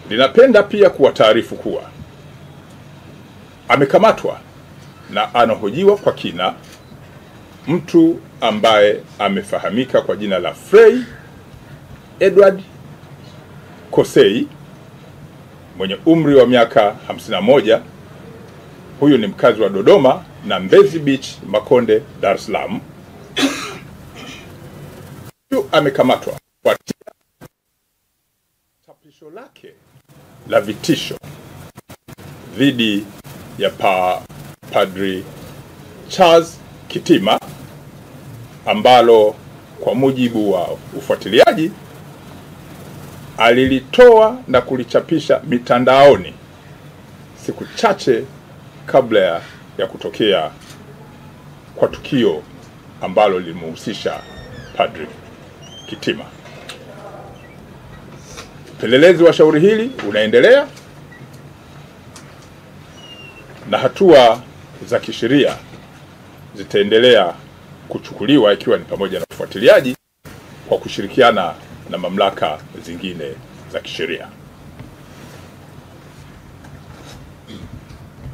linapenda pia kuwataarifu kuwa amekamatwa na anahojiwa kwa kina mtu ambaye amefahamika kwa jina la Frey Edward Kosei mwenye umri wa miaka 51. Huyu ni mkazi wa Dodoma na Mbezi Beach, Makonde, Dar es Salaam. Huyu amekamatwa kwa chapisho lake la vitisho dhidi ya Padri Charles Kitima, ambalo kwa mujibu wa ufuatiliaji alilitoa na kulichapisha mitandaoni siku chache kabla ya kutokea kwa tukio ambalo lilimhusisha Padri Kitima. Upelelezi wa shauri hili unaendelea na hatua za kisheria zitaendelea kuchukuliwa, ikiwa ni pamoja na ufuatiliaji kwa kushirikiana na mamlaka zingine za kisheria.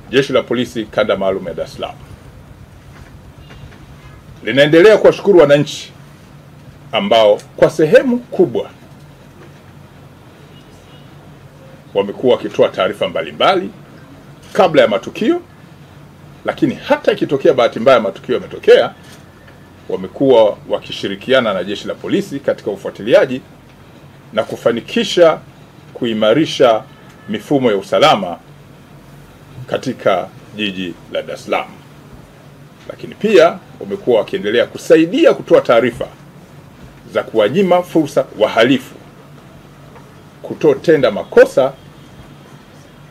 Jeshi la Polisi Kanda Maalum ya Dar es Salaam linaendelea kuwashukuru wananchi ambao kwa sehemu kubwa wamekuwa wakitoa taarifa mbalimbali kabla ya matukio, lakini hata ikitokea bahati mbaya matukio yametokea, wamekuwa wakishirikiana na jeshi la polisi katika ufuatiliaji na kufanikisha kuimarisha mifumo ya usalama katika jiji la Dar es Salaam. Lakini pia wamekuwa wakiendelea kusaidia kutoa taarifa za kuwanyima fursa wahalifu kutotenda makosa,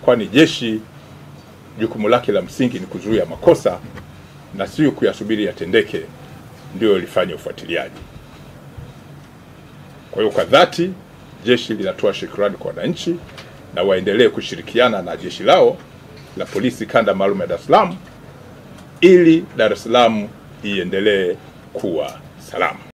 kwani jeshi jukumu lake la msingi ni kuzuia makosa na sio kuyasubiri yatendeke ndio lifanye ufuatiliaji. Kwa hiyo kwa dhati jeshi linatoa shukrani kwa wananchi na waendelee kushirikiana na jeshi lao la Polisi Kanda Maalum ya Dar es Salaam ili Dar es Salaam iendelee kuwa salama.